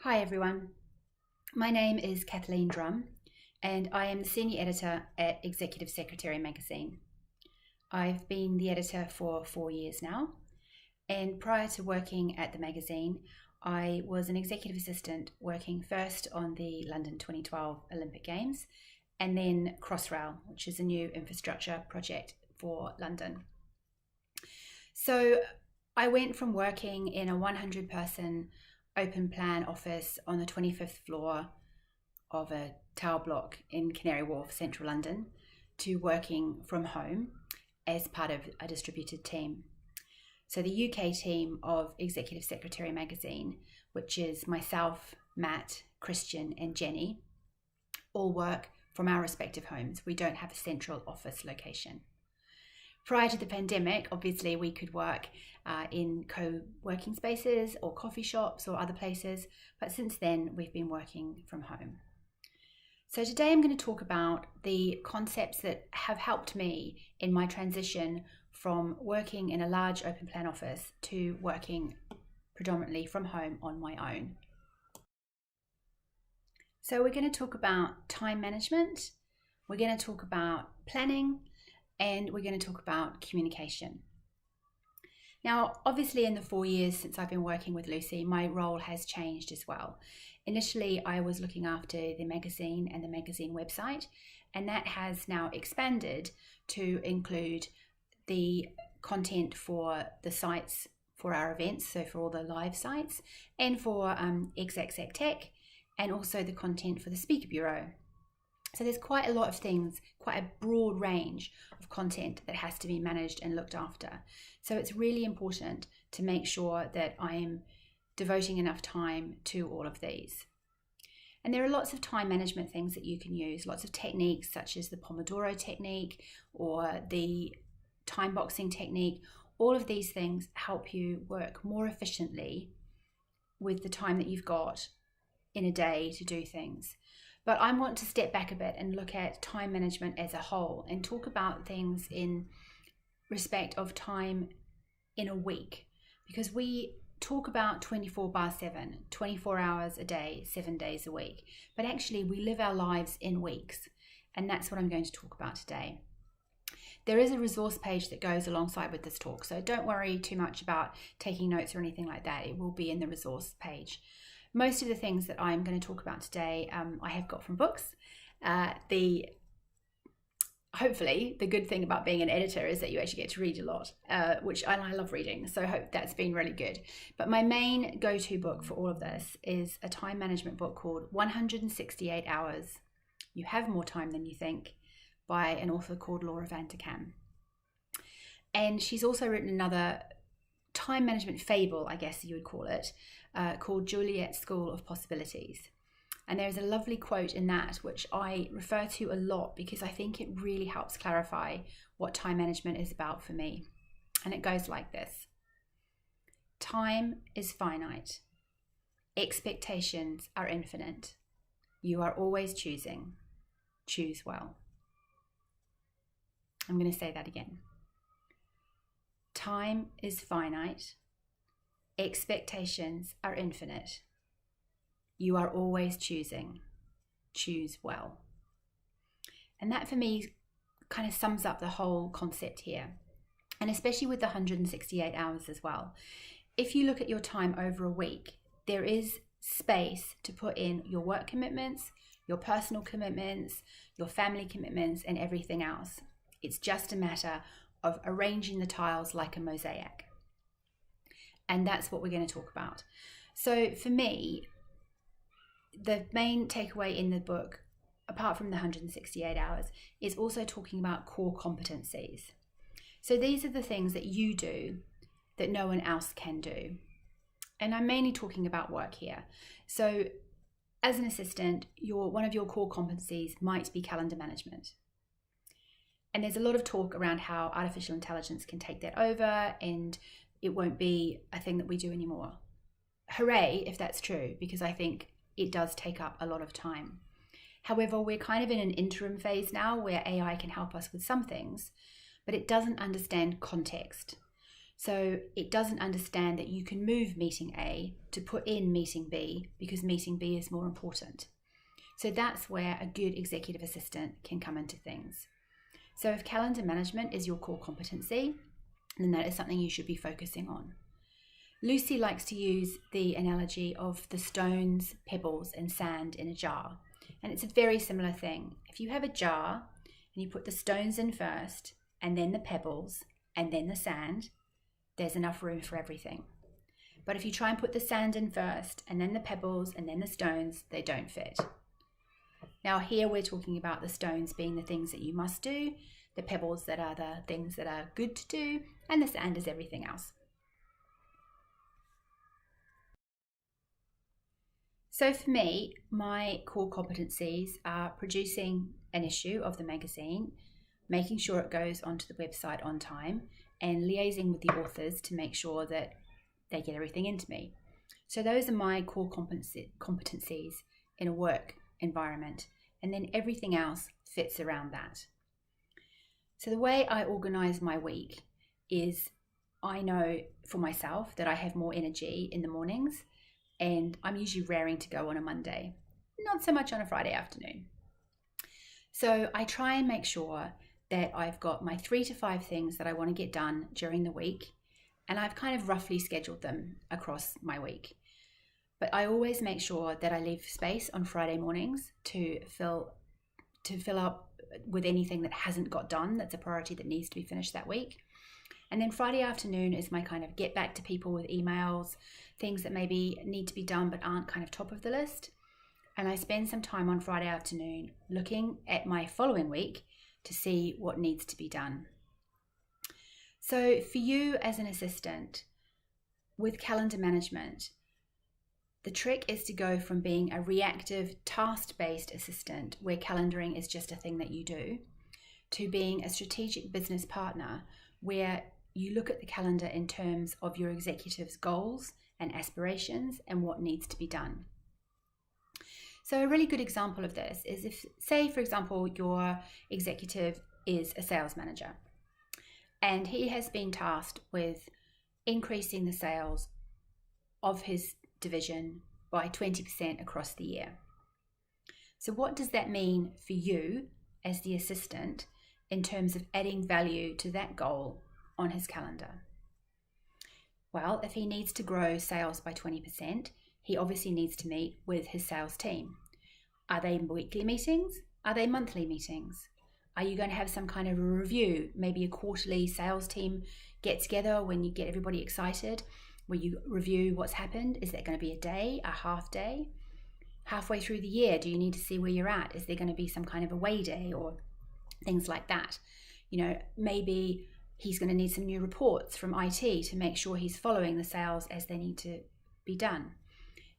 Hi everyone, my name is Kathleen Drum and I am the Senior Editor at Executive Secretary magazine. I've been the editor for 4 years now, and prior to working at the magazine I was an executive assistant working first on the London 2012 Olympic Games and then Crossrail, which is a new infrastructure project for London. So I went from working in a 100-person open plan office on the 25th floor of a tower block in Canary Wharf, central London, to working from home as part of a distributed team. So the UK team of Executive Secretary magazine, which is myself, Matt, Christian and Jenny, all work from our respective homes. We don't have a central office location. Prior to the pandemic, obviously we could work in co-working spaces or coffee shops or other places, but since then we've been working from home. So today I'm going to talk about the concepts that have helped me in my transition from working in a large open plan office to working predominantly from home on my own. So we're going to talk about time management, we're going to talk about planning, and we're going to talk about communication. Now, obviously in the 4 years since I've been working with Lucy, my role has changed as well. Initially, I was looking after the magazine and the magazine website, and that has now expanded to include the content for the sites for our events, so for all the live sites, and for Exec Tech, and also the content for the Speaker Bureau. So there's quite a lot of things, quite a broad range of content that has to be managed and looked after. So it's really important to make sure that I am devoting enough time to all of these. And there are lots of time management things that you can use, lots of techniques such as the Pomodoro technique or the time boxing technique. All of these things help you work more efficiently with the time that you've got in a day to do things. But I want to step back a bit and look at time management as a whole and talk about things in respect of time in a week, because we talk about 24/7, 24 hours a day, 7 days a week, but actually we live our lives in weeks, and that's what I'm going to talk about today. There is a resource page that goes alongside with this talk, so don't worry too much about taking notes or anything like that. It will be in the resource page. Most of the things that I'm going to talk about today I have got from books. Hopefully the good thing about being an editor is that you actually get to read a lot, which I love reading, so I hope that's been really good. But my main go-to book for all of this is a time management book called 168 Hours. You Have More Time Than You Think, by an author called Laura Vanderkam. And she's also written another time management fable, I guess you would call it, called Juliet's School of Possibilities. And there's a lovely quote in that which I refer to a lot because I think it really helps clarify what time management is about for me. And it goes like this: time is finite. Expectations are infinite. You are always choosing. Choose well. I'm going to say that again. Time is finite. Expectations are infinite. You are always choosing. Choose well. And that for me kind of sums up the whole concept here. And especially with the 168 hours as well. If you look at your time over a week, there is space to put in your work commitments, your personal commitments, your family commitments, and everything else. It's just a matter of arranging the tiles like a mosaic. And that's what we're going to talk about. So for me, the main takeaway in the book, apart from the 168 hours, is also talking about core competencies. So these are the things that you do that no one else can do. And I'm mainly talking about work here. So as an assistant, one of your core competencies might be calendar management. And there's a lot of talk around how artificial intelligence can take that over and it won't be a thing that we do anymore. Hooray if that's true, because I think it does take up a lot of time. However, we're kind of in an interim phase now where AI can help us with some things, but it doesn't understand context. So it doesn't understand that you can move meeting A to put in meeting B because meeting B is more important. So that's where a good executive assistant can come into things. So if calendar management is your core competency, then that is something you should be focusing on. Lucy likes to use the analogy of the stones, pebbles, and sand in a jar. And it's a very similar thing. If you have a jar and you put the stones in first, and then the pebbles, and then the sand, there's enough room for everything. But if you try and put the sand in first, and then the pebbles, and then the stones, they don't fit. Now here we're talking about the stones being the things that you must do, the pebbles that are the things that are good to do, and the sand is everything else. So for me, my core competencies are producing an issue of the magazine, making sure it goes onto the website on time, and liaising with the authors to make sure that they get everything into me. So those are my core competencies in a work environment, and then everything else fits around that. So the way I organize my week is I know for myself that I have more energy in the mornings, and I'm usually raring to go on a Monday, not so much on a Friday afternoon. So I try and make sure that I've got my 3 to 5 things that I want to get done during the week, and I've kind of roughly scheduled them across my week. But I always make sure that I leave space on Friday mornings to fill up with anything that hasn't got done, that's a priority that needs to be finished that week. And then Friday afternoon is my kind of get back to people with emails, things that maybe need to be done but aren't kind of top of the list. And I spend some time on Friday afternoon looking at my following week to see what needs to be done. So for you as an assistant with calendar management, the trick is to go from being a reactive, task-based assistant where calendaring is just a thing that you do, to being a strategic business partner where you look at the calendar in terms of your executive's goals and aspirations and what needs to be done. So a really good example of this is if, say, for example, your executive is a sales manager and he has been tasked with increasing the sales of his division by 20% across the year. So what does that mean for you as the assistant in terms of adding value to that goal on his calendar? Well, if he needs to grow sales by 20%, he obviously needs to meet with his sales team. Are they weekly meetings? Are they monthly meetings? Are you going to have some kind of a review, maybe a quarterly sales team get together when you get everybody excited, where you review what's happened? Is that going to be a day, a half day? Halfway through the year, do you need to see where you're at? Is there going to be some kind of away day or things like that? You know, maybe he's going to need some new reports from IT to make sure he's following the sales as they need to be done.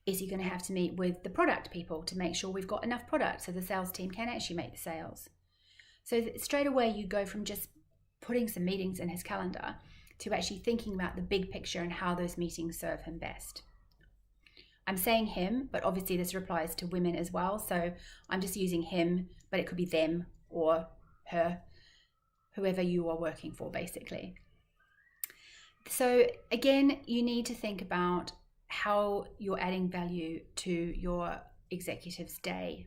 Is he going to have to meet with the product people to make sure we've got enough product so the sales team can actually make the sales? So straight away you go from just putting some meetings in his calendar to actually thinking about the big picture and how those meetings serve him best. I'm saying him, but obviously this applies to women as well. So I'm just using him, but it could be them or her, whoever you are working for, basically. So again, you need to think about how you're adding value to your executive's day.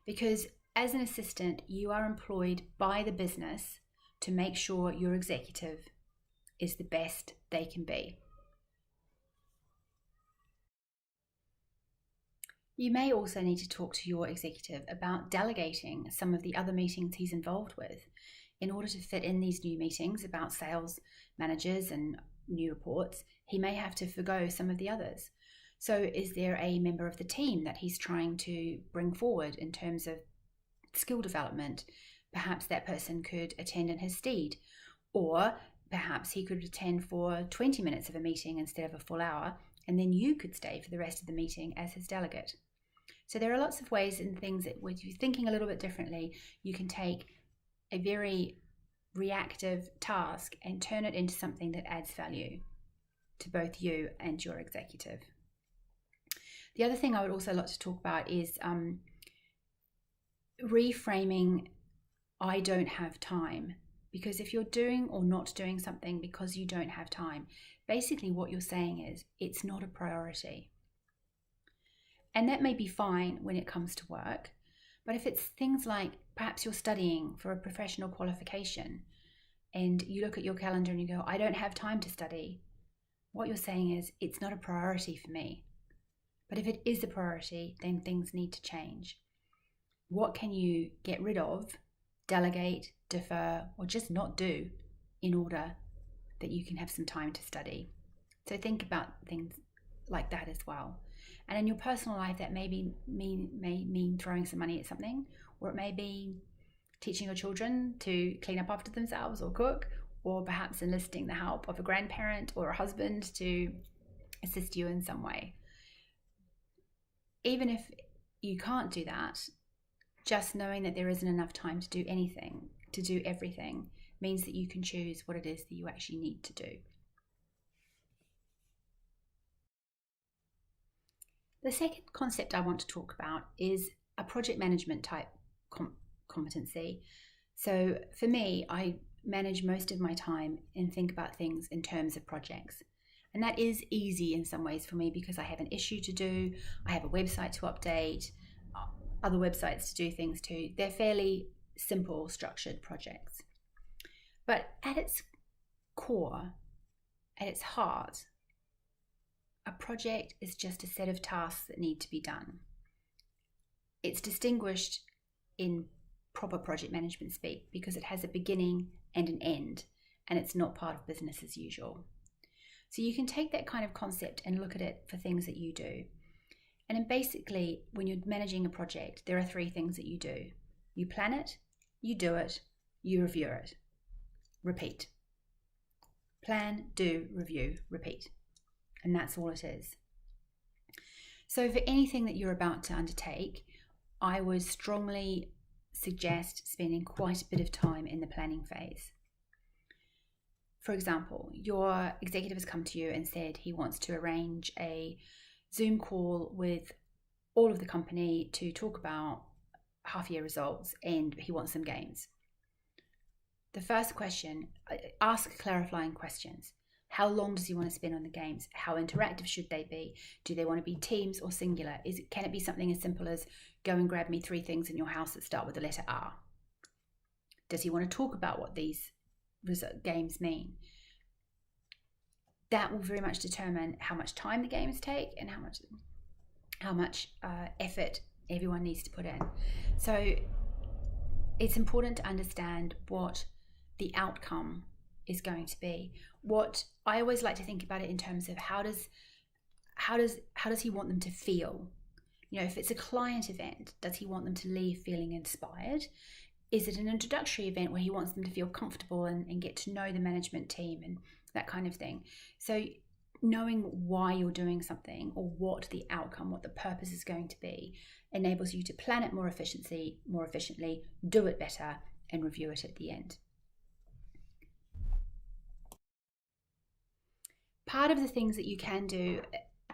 Because as an assistant, you are employed by the business to make sure your executive is the best they can be. You may also need to talk to your executive about delegating some of the other meetings he's involved with in order to fit in these new meetings about sales managers and new reports. He may have to forgo some of the others. So is there a member of the team that he's trying to bring forward in terms of skill development? Perhaps that person could attend in his stead, or perhaps he could attend for 20 minutes of a meeting instead of a full hour, and then you could stay for the rest of the meeting as his delegate. So there are lots of ways and things that with you thinking a little bit differently, you can take a very reactive task and turn it into something that adds value to both you and your executive. The other thing I would also like to talk about is reframing I don't have time Because if you're doing or not doing something because you don't have time, basically what you're saying is it's not a priority. And that may be fine when it comes to work, but if it's things like perhaps you're studying for a professional qualification and you look at your calendar and you go, I don't have time to study, what you're saying is it's not a priority for me. But if it is a priority, then things need to change. What can you get rid of, delegate, defer, or just not do in order that you can have some time to study? So think about things like that as well. And in your personal life, that may mean throwing some money at something, or it may be teaching your children to clean up after themselves or cook, or perhaps enlisting the help of a grandparent or a husband to assist you in some way. Even if you can't do that, just knowing that there isn't enough time to do anything, to do everything, means that you can choose what it is that you actually need to do. The second concept I want to talk about is a project management type competency. So for me, I manage most of my time and think about things in terms of projects. And that is easy in some ways for me because I have an issue to do, I have a website to update, other websites to do things to. They're fairly simple, structured projects. But at its core, at its heart, a project is just a set of tasks that need to be done. It's distinguished in proper project management speak because it has a beginning and an end, and it's not part of business as usual. So you can take that kind of concept and look at it for things that you do. And then basically, when you're managing a project, there are three things that you do. You plan it, you do it, you review it. Repeat. Plan, do, review, repeat. And that's all it is. So for anything that you're about to undertake, I would strongly suggest spending quite a bit of time in the planning phase. For example, your executive has come to you and said he wants to arrange a Zoom call with all of the company to talk about half-year results, and he wants some games. The first question, ask clarifying questions. How long does he want to spend on the games? How interactive should they be? Do they want to be teams or singular? Can it be something as simple as go and grab me 3 things in your house that start with the letter R? Does he want to talk about what these games mean? That will very much determine how much time the games take and how much effort everyone needs to put in. So it's important to understand what the outcome is going to be. What I always like to think about it in terms of how does he want them to feel? You know, if it's a client event, does he want them to leave feeling inspired? Is it an introductory event where he wants them to feel comfortable and get to know the management team and that kind of thing? So knowing why you're doing something or what the outcome, what the purpose is going to be, enables you to plan it more efficiently, do it better, and review it at the end. Part of the things that you can do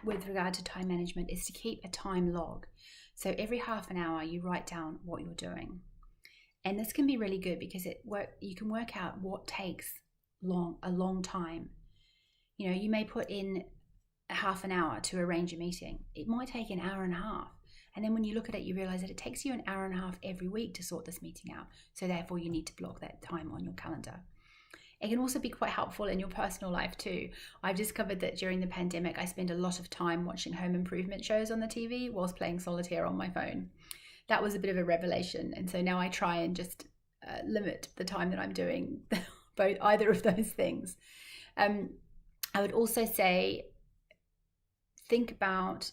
with regard to time management is to keep a time log. So every half an hour you write down what you're doing. And this can be really good because you can work out what takes a long time. You know, you may put in a half an hour to arrange a meeting. It might take an hour and a half. And then when you look at it, you realize that it takes you an hour and a half every week to sort this meeting out. So therefore you need to block that time on your calendar. It can also be quite helpful in your personal life too. I've discovered that during the pandemic, I spend a lot of time watching home improvement shows on the TV whilst playing solitaire on my phone. That was a bit of a revelation. And so now I try and just limit the time that I'm doing either of those things. I would also say, think about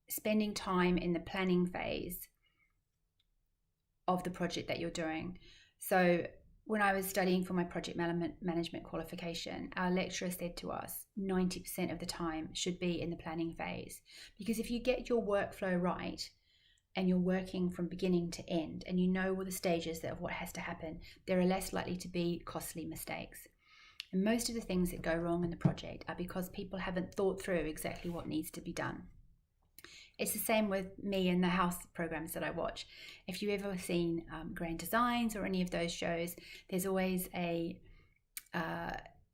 spending time in the planning phase of the project that you're doing. So when I was studying for my project management qualification, our lecturer said to us 90% of the time should be in the planning phase. Because if you get your workflow right and you're working from beginning to end and you know all the stages of what has to happen, there are less likely to be costly mistakes. And most of the things that go wrong in the project are because people haven't thought through exactly what needs to be done. It's the same with me and the house programs that I watch. If you've ever seen Grand Designs or any of those shows, there's always an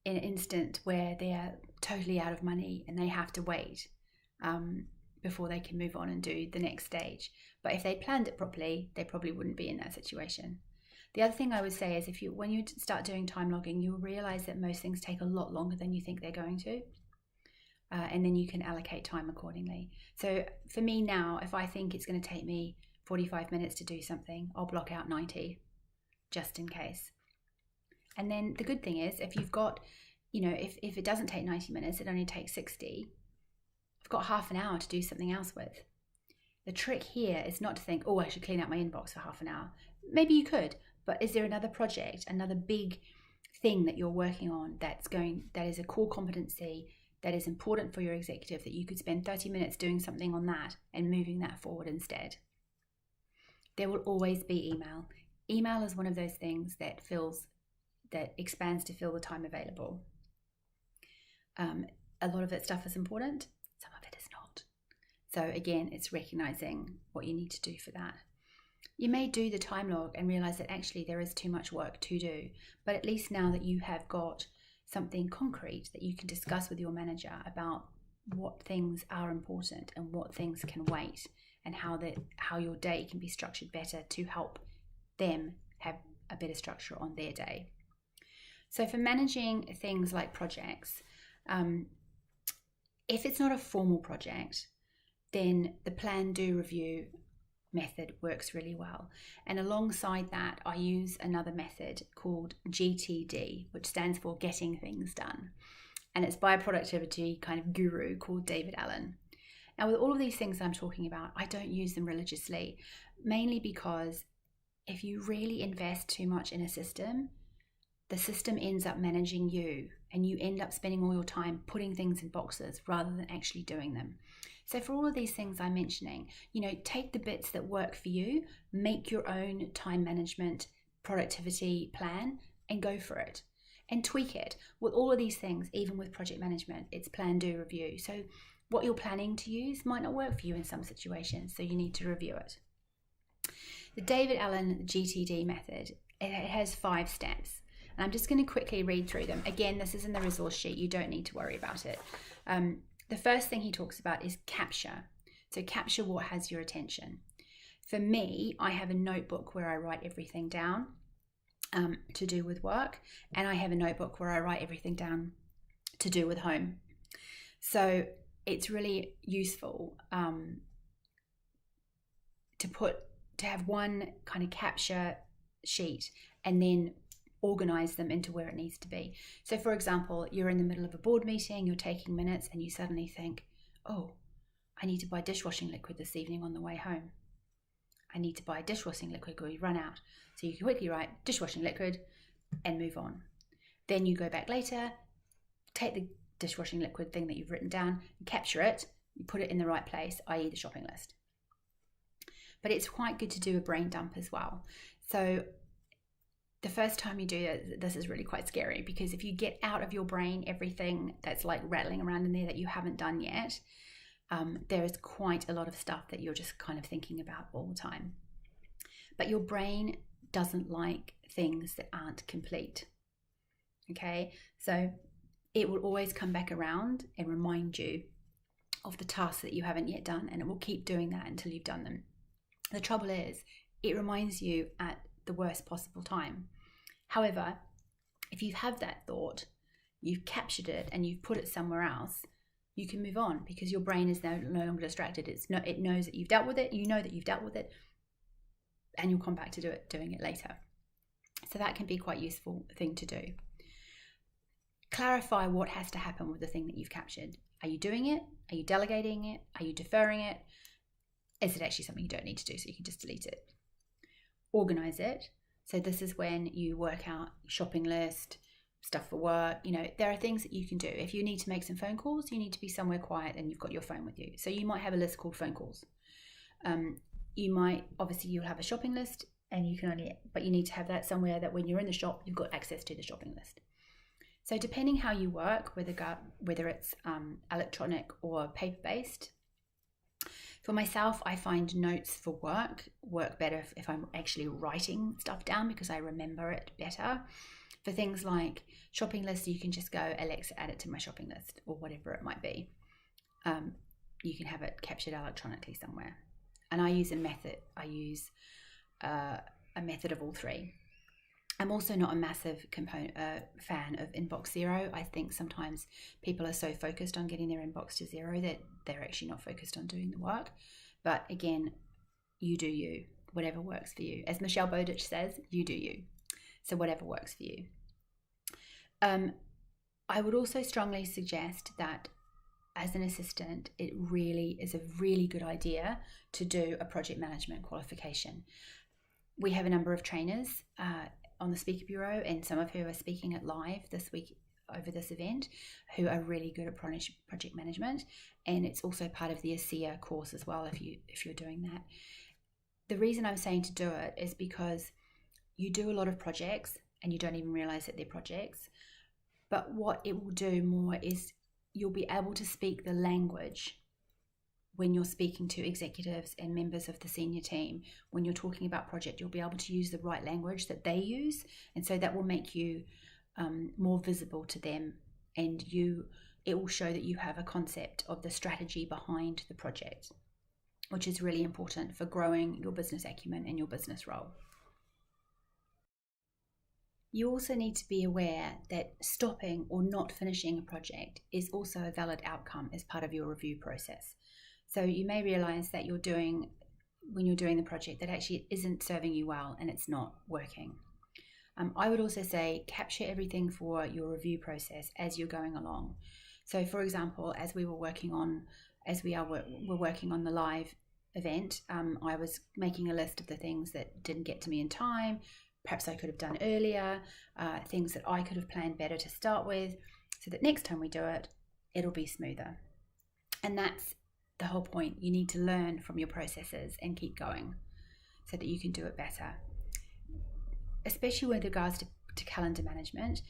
instant where they're totally out of money and they have to wait before they can move on and do the next stage. But if they planned it properly, they probably wouldn't be in that situation. The other thing I would say is when you start doing time logging, you'll realize that most things take a lot longer than you think they're going to. And then you can allocate time accordingly. So for me now, if I think it's going to take me 45 minutes to do something, I'll block out 90 just in case. And then the good thing is, if you've got, if it doesn't take 90 minutes, it only takes 60, I've got half an hour to do something else with. The trick here is not to think, oh, I should clean out my inbox for half an hour. Maybe you could, but is there another project, another big thing that you're working on that is a core competency that is important for your executive, that you could spend 30 minutes doing something on that and moving that forward instead? There will always be email. Email is one of those things that expands to fill the time available. A lot of that stuff is important. Some of it is not. So again, it's recognizing what you need to do for that. You may do the time log and realize that actually there is too much work to do, but at least now that you have got something concrete that you can discuss with your manager about what things are important and what things can wait, and how your day can be structured better to help them have a better structure on their day. So for managing things like projects, if it's not a formal project, then the plan, do, review method works really well. And alongside that, I use another method called GTD, which stands for Getting Things Done. And it's by a productivity kind of guru called David Allen. Now, with all of these things that I'm talking about, I don't use them religiously, mainly because if you really invest too much in a system, the system ends up managing you, and you end up spending all your time putting things in boxes rather than actually doing them. So for all of these things I'm mentioning, take the bits that work for you, make your own time management productivity plan and go for it, and tweak it. With all of these things, even with project management, it's plan, do, review. So what you're planning to use might not work for you in some situations, so you need to review it. The David Allen GTD method, it has 5 steps. And I'm just going to quickly read through them. Again, this is in the resource sheet. You don't need to worry about it. The first thing he talks about is capture. So capture what has your attention. For me, I have a notebook where I write everything down to do with work. And I have a notebook where I write everything down to do with home. So it's really useful to have one kind of capture sheet and then organize them into where it needs to be. So for example, you're in the middle of a board meeting, you're taking minutes, and you suddenly think, oh, I need to buy dishwashing liquid this evening on the way home. I need to buy dishwashing liquid or you run out. So you can quickly write dishwashing liquid and move on. Then you go back later, take the dishwashing liquid thing that you've written down, capture it, you put it in the right place, i.e. the shopping list. But it's quite good to do a brain dump as well. So the first time you do it, this is really quite scary, because if you get out of your brain everything that's like rattling around in there that you haven't done yet, there is quite a lot of stuff that you're just kind of thinking about all the time. But your brain doesn't like things that aren't complete. Okay, so it will always come back around and remind you of the tasks that you haven't yet done, and it will keep doing that until you've done them. The trouble is, it reminds you at the worst possible time. However, if you have that thought, you've captured it and you've put it somewhere else, you can move on, because your brain is no longer distracted. It knows that you've dealt with it, you know that you've dealt with it, and you'll come back to doing it later. So that can be quite a useful thing to do. Clarify what has to happen with the thing that you've captured. Are you doing it? Are you delegating it? Are you deferring it? Is it actually something you don't need to do, so you can just delete it? Organize it. So this is when you work out shopping list, stuff for work. There are things that you can do. If you need to make some phone calls, you need to be somewhere quiet and you've got your phone with you. So you might have a list called phone calls. You'll have a shopping list, and but you need to have that somewhere that when you're in the shop, you've got access to the shopping list. So depending how you work, whether it's electronic or paper-based, For myself, I find notes for work better if I'm actually writing stuff down because I remember it better. For things like shopping lists, you can just go, Alexa, add it to my shopping list, or whatever it might be. You can have it captured electronically somewhere. And I use a method. I use a method of all three. I'm also not a massive fan of inbox zero. I think sometimes people are so focused on getting their inbox to zero that they're actually not focused on doing the work. But again, you do you, whatever works for you. As Michelle Bowditch says, you do you. So whatever works for you. I would also strongly suggest that as an assistant, it really is a really good idea to do a project management qualification. We have a number of trainers on the Speaker Bureau, and some of who are speaking at live this week over this event, who are really good at project management, and it's also part of the ASEA course as well if you're doing that. The reason I'm saying to do it is because you do a lot of projects and you don't even realize that they're projects, but what it will do more is you'll be able to speak the language when you're speaking to executives and members of the senior team. When you're talking about project, you'll be able to use the right language that they use, and so that will make you more visible to them, and it will show that you have a concept of the strategy behind the project, which is really important for growing your business acumen and your business role. You also need to be aware that stopping or not finishing a project is also a valid outcome as part of your review process. So you may realize that when you're doing the project, that actually it isn't serving you well and it's not working. I would also say capture everything for your review process as you're going along. So for example, as we're working on the live event, I was making a list of the things that didn't get to me in time, perhaps I could have done earlier, things that I could have planned better to start with, so that next time we do it, it'll be smoother. And that's the whole point. You need to learn from your processes and keep going so that you can do it better. Especially with regards to calendar management,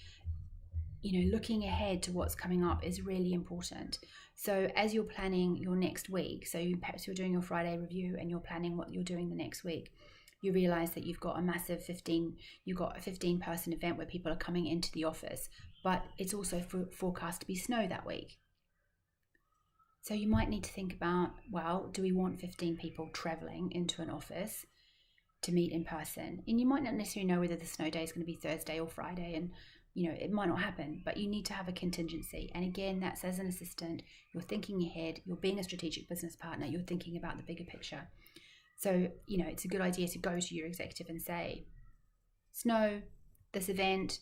looking ahead to what's coming up is really important. So as you're planning your next week, perhaps you're doing your Friday review and you're planning what you're doing the next week, you realize that you've got a 15-person event where people are coming into the office, but it's also forecast to be snow that week. So you might need to think about, well, do we want 15 people traveling into an office to meet in person? And you might not necessarily know whether the snow day is going to be Thursday or Friday, and it might not happen, but you need to have a contingency. And again, that's as an assistant, you're thinking ahead, you're being a strategic business partner, you're thinking about the bigger picture. So, it's a good idea to go to your executive and say, snow, this event,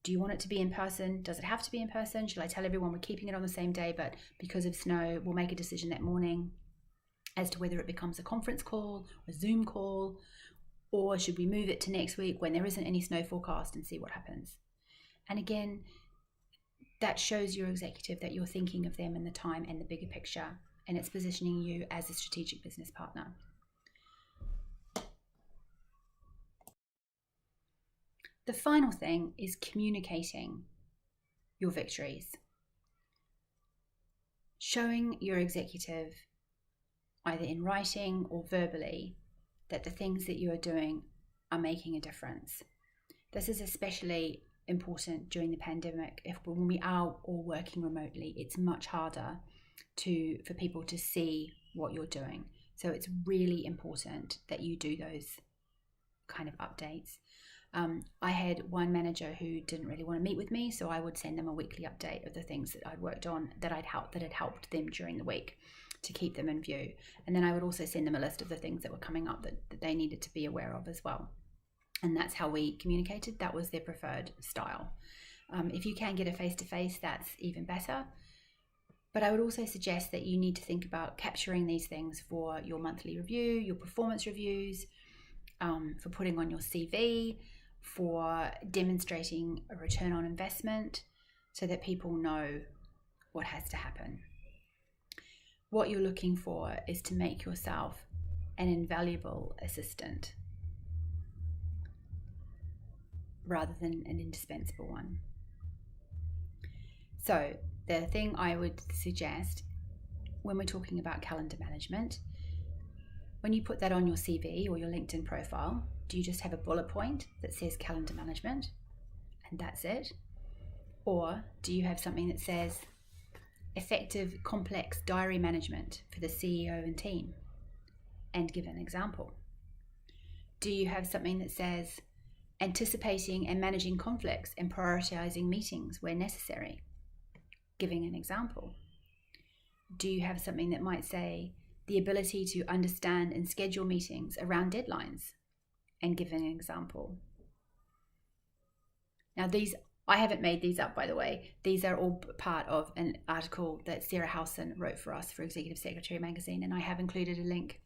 do you want it to be in person? Does it have to be in person? Should I tell everyone we're keeping it on the same day, but because of snow, we'll make a decision that morning as to whether it becomes a conference call, a Zoom call, or should we move it to next week when there isn't any snow forecast and see what happens? And again, that shows your executive that you're thinking of them and the time and the bigger picture, and it's positioning you as a strategic business partner. The final thing is communicating your victories. Showing your executive, either in writing or verbally, that the things that you are doing are making a difference. This is especially important during the pandemic. When we are all working remotely, it's much harder for people to see what you're doing. So it's really important that you do those kind of updates. I had one manager who didn't really want to meet with me, so I would send them a weekly update of the things that I'd worked on that had helped them during the week to keep them in view. And then I would also send them a list of the things that were coming up that they needed to be aware of as well. And that's how we communicated. That was their preferred style. If you can get a face-to-face, that's even better. But I would also suggest that you need to think about capturing these things for your monthly review, your performance reviews, for putting on your CV, for demonstrating a return on investment so that people know what has to happen. What you're looking for is to make yourself an invaluable assistant rather than an indispensable one. So the thing I would suggest when we're talking about calendar management, when you put that on your CV or your LinkedIn profile, do you just have a bullet point that says calendar management and that's it? Or do you have something that says effective complex diary management for the CEO and team, and give an example? Do you have something that says anticipating and managing conflicts and prioritizing meetings where necessary, giving an example? Do you have something that might say the ability to understand and schedule meetings around deadlines, and giving an example? Now I haven't made these up, by the way. These are all part of an article that Sarah Howson wrote for us for Executive Secretary magazine, and I have included a link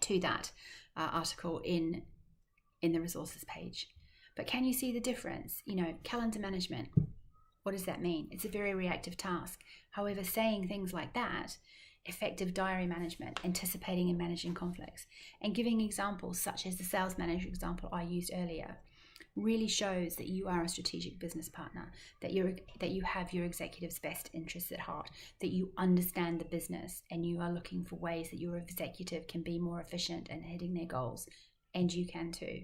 to that article in the resources page. But can you see the difference? Calendar management, what does that mean? It's a very reactive task. However, saying things like that, effective diary management, anticipating and managing conflicts, and giving examples such as the sales manager example I used earlier, really shows that you are a strategic business partner, that you have your executive's best interests at heart, that you understand the business and you are looking for ways that your executive can be more efficient and hitting their goals, and you can too.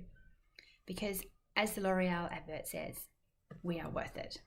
Because as the L'Oreal advert says, we are worth it.